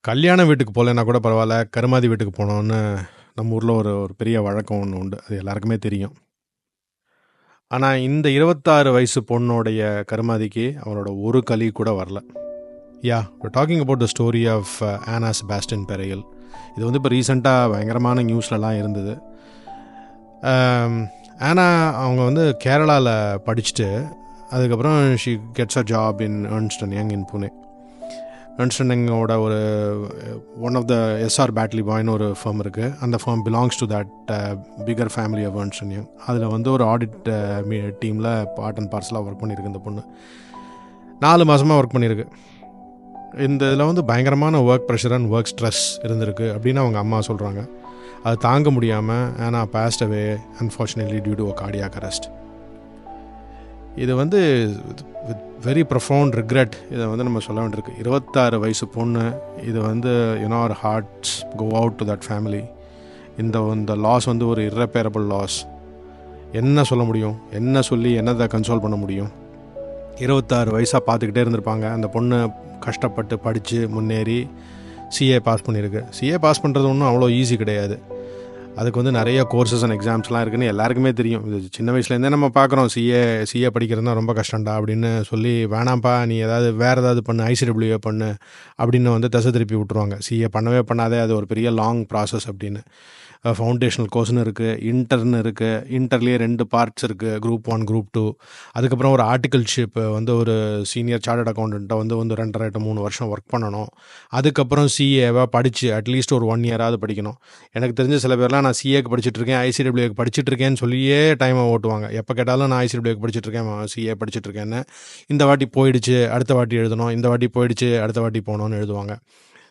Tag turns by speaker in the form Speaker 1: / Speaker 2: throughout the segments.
Speaker 1: கல்யாண வீட்டுக்கு போகலன்னா கூட பரவாயில்ல, கருமாதி வீட்டுக்கு போனோன்னு நம்ம ஊரில் ஒரு ஒரு பெரிய வழக்கம் ஒன்று உண்டு. அது எல்லாருக்குமே தெரியும். ஆனால் இந்த 26 வயசு பொண்ணோடைய கருமாதிக்கு அவரோட ஒரு களி கூட வரல. Yeah, talking about the story of Anna Sebastian பெரையல். இது வந்து இப்போ ரீசெண்டாக பயங்கரமான நியூஸ்லலாம் இருந்தது. ஆனா அவங்க வந்து கேரளாவில் படிச்சுட்டு அதுக்கப்புறம் she gets a job in Ernst and Young in Pune. Ernst and யங்கோட ஒரு ஒன் ஆஃப் த எஸ்ஆர் பேட்லி பாய்னு ஒரு ஃபர்ம் இருக்குது. அந்த firm belongs to that big four family of Ernst and Young. அதில் வந்து ஒரு ஆடிட் டீமில் பார்ட் அண்ட் பார்சலாக ஒர்க் பண்ணியிருக்கு இந்த பொண்ணு. 4 மாதமாக ஒர்க் பண்ணியிருக்கு. இந்த இதில் வந்து பயங்கரமான work pressure and work stress இருந்திருக்கு அப்படின்னு அவங்க அம்மா சொல்கிறாங்க. அது தாங்க முடியாமல் ஆனா passed away unfortunately due to a cardiac arrest. இது வந்து வித் வெரி ப்ரொஃபவுண்ட் ரிக்ரெட் இதை வந்து நம்ம சொல்ல வேண்டியிருக்கு. 26 வயசு பொண்ணு. இது வந்து you know our hearts go out to that family. இந்த லாஸ் வந்து ஒரு irreparable லாஸ். என்ன சொல்ல முடியும், என்ன சொல்லி என்னதை கன்சோல் பண்ண முடியும்? 26 வயசாக பார்த்துக்கிட்டே இருந்திருப்பாங்க. அந்த பொண்ணு கஷ்டப்பட்டு படித்து முன்னேறி சிஏ பாஸ் பண்ணியிருக்கு. சிஏ பாஸ் பண்ணுறது ஒன்றும் அவ்வளோ ஈஸி கிடையாது. அதுக்கு வந்து நிறைய கோர்சஸ் அண்ட் எக்ஸாம்ஸ்லாம் இருக்குதுன்னு எல்லாருக்குமே தெரியும். இது சின்ன வயசுலேருந்தே நம்ம பார்க்குறோம். சிஏ படிக்கிறது தான் ரொம்ப கஷ்டம்டா அப்படின்னு சொல்லி, வேணாம்ப்பா நீ வேறு ஏதாவது பண்ணு, ஐசிடபிள்யூஏ பண்ணு அப்படின்னு வந்து திசை திருப்பி விட்ருவாங்க. சிஏ பண்ணவே பண்ணாதே, அது ஒரு பெரிய லாங் ப்ராசஸ் அப்படின்னு. ஃபவுண்டேஷனல் கோர்ஸ்னு இருக்குது, இன்டர்னு இருக்குது. இன்டர்லேயே 2 பார்ட்ஸ் இருக்குது, குரூப் 1 குரூப் 2. அதுக்கப்புறம் ஒரு ஆர்டிகல்ஷிப் வந்து ஒரு சீனியர் சார்ட்டர்ட் அக்கௌண்ட்டை வந்து 2.5 to 3 வருஷம் ஒர்க் பண்ணணும். அதுக்கப்புறம் சிஏவை படித்து அட்லீஸ்ட் ஒரு 1 இயராவது படிக்கணும். எனக்கு தெரிஞ்ச சில பேர்லாம் நான் சிஏக்கு படிச்சுட்ருக்கேன், ஐசிடபிள்யூக்கு படிச்சுட்ருக்கேன்னு சொல்லியே டைமை ஓட்டுவாங்க. எப்போ கேட்டாலும் நான் ஐசிடபிள்யூக்கு படிச்சுட்ருக்கேன், சிஏ படிச்சுட்ருக்கேன்னு. இந்த வாட்டி போயிடுச்சு, அடுத்த வாட்டி எழுதணும், இந்த வாட்டி போயிடுச்சு, அடுத்த வாட்டி போகணுன்னு எழுதுவாங்க.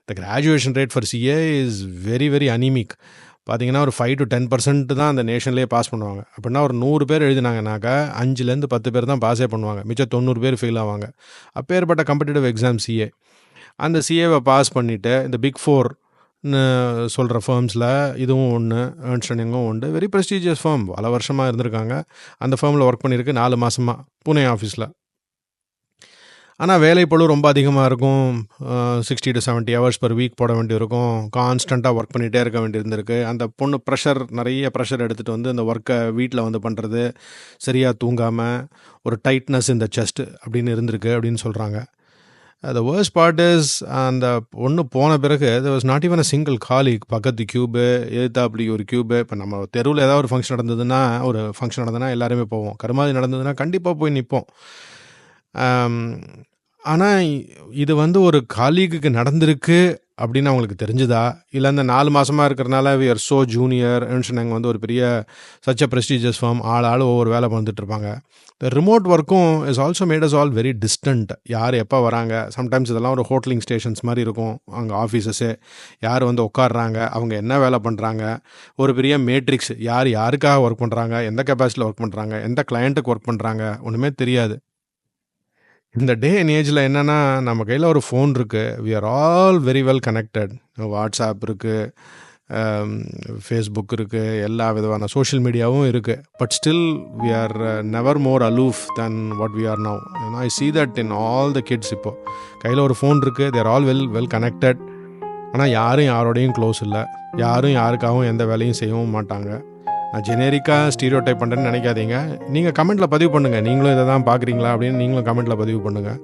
Speaker 1: த graduation rate for CA is very very anaemic. பார்த்தீங்கன்னா ஒரு 5 to 10% தான் அந்த நேஷன்லேயே பாஸ் பண்ணுவாங்க. அப்படின்னா ஒரு 100 பேர் எழுதினாங்கனாக்கா 5லேருந்து 10 பேர் தான் பாஸே பண்ணுவாங்க. மிச்சம் 90 பேர் ஃபெயில் ஆவாங்க. அப்பேற்பட்ட காம்படிட்டிவ் எக்ஸாம் சிஏ. அந்த சிஏவை பாஸ் பண்ணிவிட்டு இந்த பிக் 4ன்னு சொல்கிற ஃபர்ம்ஸில் இதுவும் ஒன்று, ஏர்ன்ஸ்ட் அண்ட் யங்கும் உண்டு. Very prestigious firm. பல வருஷமாக இருந்திருக்காங்க. அந்த ஃபர்மில் ஒர்க் பண்ணியிருக்கு 4 மாதமாக புனே ஆஃபீஸில். ஆனால் வேலைப்பளு ரொம்ப அதிகமாக இருக்கும். 60 to 70 hours per week போட வேண்டியிருக்கும். கான்ஸ்டண்ட்டாக ஒர்க் பண்ணிகிட்டே இருக்க வேண்டியிருந்திருக்கு. அந்த பொண்ணு நிறைய ப்ரெஷர் எடுத்துகிட்டு வந்து அந்த ஒர்க்கை வீட்டில் வந்து பண்ணுறது, சரியாக தூங்காமல், ஒரு டைட்னஸ் இந்த செஸ்ட் அப்படின்னு இருந்திருக்கு அப்படின்னு சொல்கிறாங்க. த வேர்ஸ்ட் பார்ட் இஸ், அந்த பொண்ணு போன பிறகு there was not even a single colleague. பக்கத்து க்யூபு, அப்படி ஒரு க்யூபு. இப்போ நம்ம தெருவில் ஏதாவது ஒரு ஃபங்க்ஷன் நடந்ததுன்னா எல்லாருமே போவோம். கருமாதி நடந்ததுன்னா கண்டிப்பாக போய் நிற்போம். ஆனால் இது வந்து ஒரு காலீகுக்கு நடந்திருக்கு அப்படின்னு அவங்களுக்கு தெரிஞ்சுதா, இல்லை அந்த 4 மாதமாக இருக்கிறனால we are so junior Ernst வந்து ஒரு பெரிய சச் அ ப்ரெஸ்டீஜியஸ் ஃபார்ம், ஆள் ஒவ்வொரு வேலை பண்ணிட்டுருப்பாங்க. இந்த ரிமோட் ஒர்க்கும் is also made us all very distant. யார் எப்போ வராங்க, சம்டைம்ஸ் இதெல்லாம் ஒரு ஹோட்டலிங் ஸ்டேஷன்ஸ் மாதிரி இருக்கும் அங்கே ஆஃபீஸஸே. யார் வந்து உட்காடுறாங்க, அவங்க என்ன வேலை பண்ணுறாங்க, ஒரு பெரிய மேட்ரிக்ஸ். யாருக்காக ஒர்க் பண்ணுறாங்க, எந்த கெப்பாசிட்டியில் ஒர்க் பண்ணுறாங்க, எந்த கிளையண்ட்டுக்கு ஒர்க் பண்ணுறாங்க, ஒன்றுமே தெரியாது. இந்த டே அண்ட் ஏஜில் என்னென்னா, நம்ம கையில் ஒரு ஃபோன் இருக்குது. We are all very well connected. WhatsApp இருக்குது, ஃபேஸ்புக் இருக்குது, எல்லா விதமான சோஷியல் மீடியாவும் இருக்குது. But still we are never more aloof then what we are now. ஏன்னா I see that in all the kids. இப்போது கையில் ஒரு ஃபோன் இருக்குது, தேர் ஆல் வெல் கனெக்டட். ஆனால் யாரும் யாரோடையும் க்ளோஸ் இல்லை. யாரும் யாருக்காகவும் எந்த வேலையும் செய்யவும் மாட்டாங்க. நான் ஜெனரிக்காக ஸ்டீரியோ டைப் பண்ணுறேன்னு நினைக்காதீங்க. நீங்கள் கமெண்ட்டில் பதிவு பண்ணுங்கள், நீங்களும் இதை தான் பார்க்குறீங்களா அப்படின்னு நீங்களும் கமெண்ட்டில் பதிவு பண்ணுங்கள்.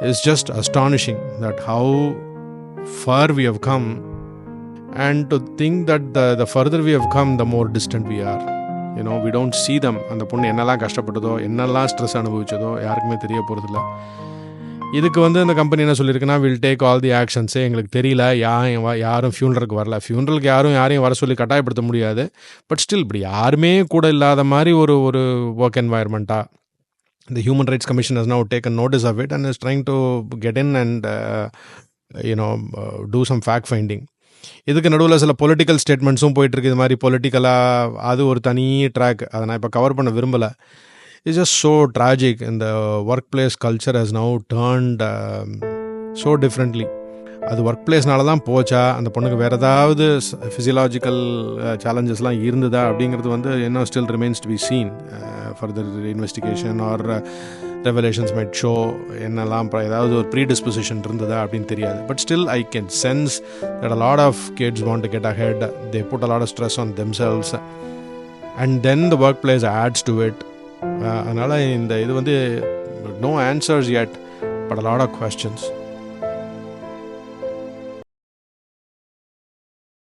Speaker 1: It's just astonishing that how far we have come, and to think that the further we have come the more distant we are. You know, we don't see them. அந்த பொண்ணு என்னெல்லாம் கஷ்டப்பட்டதோ, என்னெல்லாம் ஸ்ட்ரெஸ் அனுபவிச்சதோ யாருக்குமே தெரிய போகிறதில்ல. இதுக்கு வந்து அந்த கம்பெனி என்ன சொல்லியிருக்குன்னா, will take all the actions. எங்களுக்கு தெரியல, யாரும் ஃபியூனரலுக்கு வரல. ஃபியூனரலுக்கு யாரையும் வர சொல்லி கட்டாயப்படுத்த முடியாது. பட் ஸ்டில் இப்படி யாருமே கூட இல்லாத மாதிரி ஒரு work என்வாயர்மெண்ட்டாக the Human Rights Commission has now taken notice of it and is trying to get in and do some fact finding. இதுக்கு நடுவில் சில பொலிட்டிக்கல் ஸ்டேட்மெண்ட்ஸும் போயிட்டுருக்கு. இது மாதிரி பொலிட்டிக்கலாக அது ஒரு தனி ட்ராக், அதை நான் இப்போ கவர் பண்ண விரும்பலை. It's just so tragic, and the workplace culture has now turned so differently. அது ஒர்க் பிளேஸ்னால தான் போச்சா, அந்த பொண்ணுக்கு வேறு ஏதாவது ஃபிசியலாஜிக்கல் சேலஞ்சஸ்லாம் இருந்ததா அப்படிங்கிறது வந்து இன்னும் still remains to be seen. Further investigation or revelations might show என்னெல்லாம் ஏதாவது ஒரு ப்ரீடிஸ்பொசிஷன் இருந்ததா அப்படின்னு தெரியாது. But still I can sense that a lot of kids want to get ahead. They put a lot of stress on themselves and then the workplace adds to it. அதனால் இந்த இது வந்து no answers yet but a lot of questions.